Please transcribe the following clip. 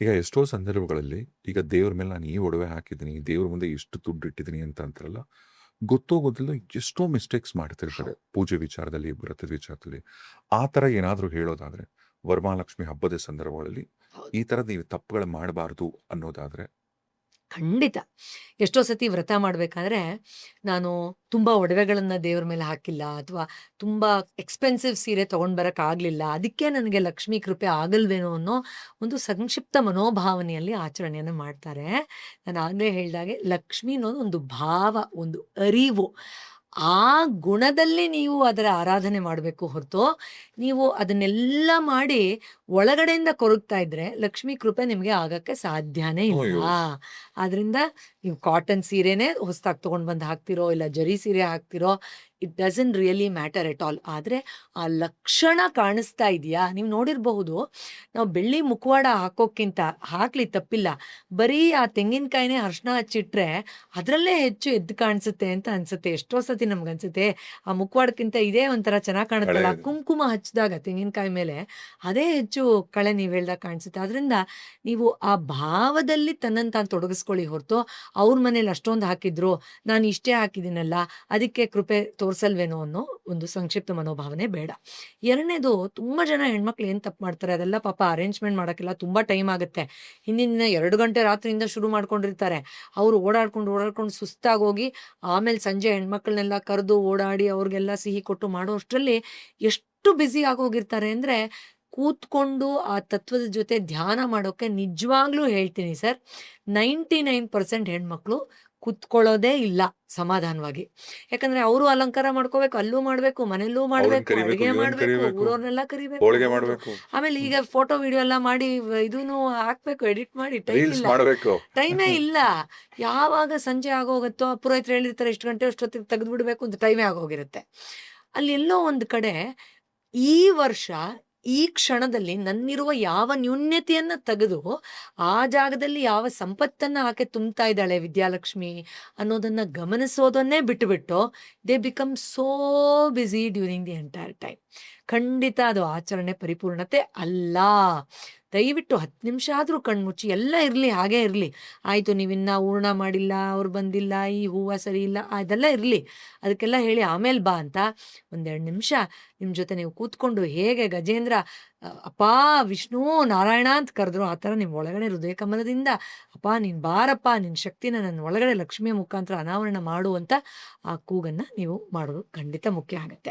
ಈಗ ಎಷ್ಟೋ ಸಂದರ್ಭಗಳಲ್ಲಿ ಈಗ ದೇವ್ರ ಮೇಲೆ ನಾನು ಈ ಒಡವೆ ಹಾಕಿದ್ದೀನಿ, ದೇವ್ರ ಮುಂದೆ ಇಷ್ಟು ದುಡ್ಡು ಇಟ್ಟಿದ್ದೀನಿ ಅಂತ ಅಂತಾರಲ್ಲ, ಗೊತ್ತೋ ಗೊತ್ತಿಲ್ಲದೋ ಎಷ್ಟೋ ಮಿಸ್ಟೇಕ್ಸ್ ಮಾಡ್ತಿರ್ತಾರೆ. ಹೌದು. ಪೂಜೆ ವಿಚಾರದಲ್ಲಿ, ವ್ರತದ ವಿಚಾರದಲ್ಲಿ. ಆ ಥರ ಏನಾದರೂ ಹೇಳೋದಾದ್ರೆ, ವರಮಹಾಲಕ್ಷ್ಮಿ ಹಬ್ಬದ ಸಂದರ್ಭಗಳಲ್ಲಿ ಹೌದು. ಈ ಥರದ್ದು ನೀವು ತಪ್ಪುಗಳು ಮಾಡಬಾರ್ದು ಅನ್ನೋದಾದ್ರೆ? ಖಂಡಿತ. ಎಷ್ಟೋ ಸತಿ ವ್ರತ ಮಾಡ್ಬೇಕಾದ್ರೆ, ನಾನು ತುಂಬಾ ಒಡವೆಗಳನ್ನ ದೇವ್ರ ಮೇಲೆ ಹಾಕಿಲ್ಲ, ಅಥವಾ ತುಂಬಾ ಎಕ್ಸ್‌ಪೆನ್ಸಿವ್ ಸೀರೆ ತಗೊಂಡ್ ಬರಕ್ಕಾಗ್ಲಿಲ್ಲ. ಅದಕ್ಕೆ ನನಗೆ ಲಕ್ಷ್ಮೀ ಕೃಪೆ ಆಗಲ್ವೇನೋ ಅನ್ನೋ ಒಂದು ಸಂಕ್ಷಿಪ್ತ ಮನೋಭಾವನೆಯಲ್ಲಿ ಆಚರಣೆಯನ್ನ ಮಾಡ್ತಾರೆ. ನಾನು ಆಗ್ಲೇ ಹೇಳ್ದಾಗೆ ಲಕ್ಷ್ಮಿ ಅನ್ನೋದು ಒಂದು ಭಾವ, ಒಂದು ಅರಿವು. ಆ ಗುಣದಲ್ಲಿ ನೀವು ಅದರ ಆರಾಧನೆ ಮಾಡ್ಬೇಕು ಹೊರತು, ನೀವು ಅದನ್ನೆಲ್ಲ ಮಾಡಿ ಒಳಗಡೆಯಿಂದ ಕೊರಗ್ತಾ ಇದ್ರೆ ಲಕ್ಷ್ಮೀ ಕೃಪೆ ನಿಮ್ಗೆ ಆಗಕ್ಕೆ ಸಾಧ್ಯನೇ ನೋ ಇಲ್ಲ. ಯೂಸ್. ಆದ್ರಿಂದ ನೀವು ಕಾಟನ್ ಸೀರೆನೇ ಹೊಸ್ದಾಗಿ ತಗೊಂಡ್ ಬಂದ್ ಹಾಕ್ತಿರೋ, ಇಲ್ಲ ಜರಿ ಸೀರೆ ಹಾಕ್ತಿರೋ, it doesn't really matter at all. ಆದ್ರೆ ಆ ಲಕ್ಷಣ ಕಾಣಿಸ್ತಾ ಇದೆಯಾ? ನೀವು ನೋಡಿರಬಹುದು, ನಾವು ಬೆಳ್ಳಿ ಮುಖವಾಡ ಹಾಕೋಕ್ಕಿಂತ ಹಾಕ್ಲಿ ತಪ್ಪಿಲ್ಲ. ಬರೀ ಆ ತೆಂಗಿನಕಾಯಿನೇ ಅರ್ಶಿನ ಹಚ್ಚಿಟ್ರೆ ಅದ್ರಲ್ಲೇ ಹೆಚ್ಚು ಎದ್ದು ಕಾಣಿಸುತ್ತೆ ಅಂತ ಅನ್ಸುತ್ತೆ. ಎಷ್ಟೋ ಸತಿ ನಮ್ಗನ್ಸುತ್ತೆ, ಆ ಮುಖವಾಡಕ್ಕಿಂತ ಇದೇ ಒಂಥರ ಚೆನ್ನಾಗ್ ಕಳೆ ಕಾಣುತ್ತಲ್ಲ, ಕುಂಕುಮ ಹಚ್ಚಿದಾಗ ತೆಂಗಿನಕಾಯಿ ಮೇಲೆ ಅದೇ ಹೆಚ್ಚು ಕಳೆ ನೀವ್ ಹೇಳ್ದಾಗ ಕಾಣಿಸುತ್ತೆ. ಆದ್ರಿಂದ ನೀವು ಆ ಭಾವದಲ್ಲಿ ತನ್ನನ್ನು ತಾನು ತೊಡಗಿಸ್ಕೊಳ್ಳಿ ಹೊರತು, ಅವ್ರ ಮನೇಲಿ ಅಷ್ಟೊಂದು ಹಾಕಿದ್ರು, ನಾನು ಇಷ್ಟೇ ಹಾಕಿದ್ದೀನಲ್ಲ, ಅದಕ್ಕೆ ಕೃಪೆ ತೋರಿಸಲ್ವೇನೋ ಅನ್ನೋ ಒಂದು ಸಂಕ್ಷಿಪ್ತ ಮನೋಭಾವನೆ ಬೇಡ. ಎರಡನೇದು, ತುಂಬಾ ಜನ ಹೆಣ್ಮಕ್ಳು ಏನ್ ತಪ್ಪು ಮಾಡ್ತಾರೆ, ಅದೆಲ್ಲ ಪಾಪ ಅರೇಂಜ್‌ಮೆಂಟ್ ಮಾಡಕ್ಕೆಲ್ಲ ತುಂಬಾ ಟೈಮ್ ಆಗುತ್ತೆ. ಹಿಂದಿನ ದಿನ 2 ಗಂಟೆ ರಾತ್ರಿಯಿಂದ ಶುರು ಮಾಡ್ಕೊಂಡಿರ್ತಾರೆ. ಅವ್ರು ಓಡಾಡ್ಕೊಂಡು ಸುಸ್ತಾಗೋಗಿ, ಆಮೇಲೆ ಸಂಜೆ ಹೆಣ್ಮಕ್ಳನ್ನೆಲ್ಲ ಕರೆದು ಓಡಾಡಿ ಅವ್ರಿಗೆಲ್ಲ ಸಿಹಿ ಕೊಟ್ಟು ಮಾಡೋ ಅಷ್ಟ್ರಲ್ಲಿ ಎಷ್ಟು ಬ್ಯುಸಿ ಆಗೋಗಿರ್ತಾರೆ ಅಂದ್ರೆ, ಕೂತ್ಕೊಂಡು ಆ ತತ್ವದ ಜೊತೆ ಧ್ಯಾನ ಮಾಡೋಕೆ ನಿಜವಾಗ್ಲೂ ಹೇಳ್ತೀನಿ ಸರ್, 99% ಹೆಣ್ಮಕ್ಳು ಕುತ್ಕೊಳ್ಳೋದೇ ಇಲ್ಲ ಸಮಾಧಾನವಾಗಿ. ಯಾಕಂದ್ರೆ ಅವರು ಅಲಂಕಾರ ಮಾಡ್ಕೋಬೇಕು, ಅಲ್ಲೂ ಮಾಡ್ಬೇಕು, ಮನೇಲೂ ಅವ್ರನ್ನ ಮಾಡ್ಬೇಕು, ಕರಿಬೇಕು, ಅಡುಗೆ ಇವ್ರನ್ನ ಮಾಡ್ಬೇಕು, ಕರಿಬೇಕು, ಊರವ್ರನ್ನೆಲ್ಲ ಕರಿಬೇಕು. ಹೋಳಿಗೆ ಹೌದು. ಮಾಡ್ಬೇಕು, ಆಮೇಲೆ ಈಗ ಫೋಟೋ, ವಿಡಿಯೋ ಎಲ್ಲ ಮಾಡಿ ಇದೂನು ಹಾಕ್ಬೇಕು, ಎಡಿಟ್ ಮಾಡಿ. ಟೈಮ್ ರೀಲ್ಸ್ ಇಲ್ಲ. ಮಾಡ್ಬೇಕು. ಟೈಮೇ ಇಲ್ಲ. ಯಾವಾಗ ಸಂಜೆ ಆಗೋಗುತ್ತೋ, ಪುರೋಹಿತರು ಹೇಳಿರ್ತಾರೆ ಇಷ್ಟು ಗಂಟೆ ಅಷ್ಟೊತ್ತಿಗೆ ತೆಗೆದ್ಬಿಡ್ಬೇಕು ಅಂತ, ಟೈಮೇ ಆಗೋಗಿರುತ್ತೆ. ಅಲ್ಲಿ ಎಲ್ಲೋ ಒಂದು ಕಡೆ ಈ ವರ್ಷ, ಈ ಕ್ಷಣದಲ್ಲಿ ನನ್ನಿರುವ ಯಾವ ನ್ಯೂನ್ಯತೆಯನ್ನ ತೆಗೆದು, ಆ ಜಾಗದಲ್ಲಿ ಯಾವ ಸಂಪತ್ತನ್ನ ಆಕೆ ತುಂಬ್ತಾ ಇದ್ದಾಳೆ ವಿದ್ಯಾಲಕ್ಷ್ಮಿ ಅನ್ನೋದನ್ನ ಗಮನಿಸೋದನ್ನೇ ಬಿಟ್ಟುಬಿಟ್ಟು, they become so busy during the entire time. ಖಂಡಿತ ಅದು ಆಚರಣೆ ಪರಿಪೂರ್ಣತೆ ಅಲ್ಲ. ದಯವಿಟ್ಟು 10 ನಿಮಿಷ ಆದ್ರೂ ಕಣ್ಮುಚ್ಚಿ, ಎಲ್ಲ ಇರ್ಲಿ, ಹಾಗೇ ಇರ್ಲಿ. ಆಯ್ತು, ನೀವಿನ್ನ ಹೂರ್ಣ ಮಾಡಿಲ್ಲ, ಅವ್ರು ಬಂದಿಲ್ಲ, ಈ ಹೂವ ಸರಿ ಇಲ್ಲ, ಅದೆಲ್ಲ ಇರ್ಲಿ. ಅದಕ್ಕೆಲ್ಲ ಹೇಳಿ ಆಮೇಲೆ ಬಾ ಅಂತ ಒಂದೆರಡು ನಿಮಿಷ ನಿಮ್ ಜೊತೆ ನೀವು ಕೂತ್ಕೊಂಡು, ಹೇಗೆ ಗಜೇಂದ್ರ ಅಪ್ಪಾ ವಿಷ್ಣು ನಾರಾಯಣ ಅಂತ ಕರೆದ್ರು, ಆ ಥರ ನಿಮ್ ಒಳಗಡೆ ಹೃದಯ ಕಮಲದಿಂದ ಅಪ್ಪ ನೀನ್ ಬಾರಪ್ಪ, ನಿನ್ ಶಕ್ತಿನ ನನ್ನ ಒಳಗಡೆ ಲಕ್ಷ್ಮಿಯ ಮುಖಾಂತರ ಅನಾವರಣ ಮಾಡು ಅಂತ ಆ ಕೂಗನ್ನ ನೀವು ಮಾಡೋದು ಖಂಡಿತ ಮುಖ್ಯ ಆಗತ್ತೆ.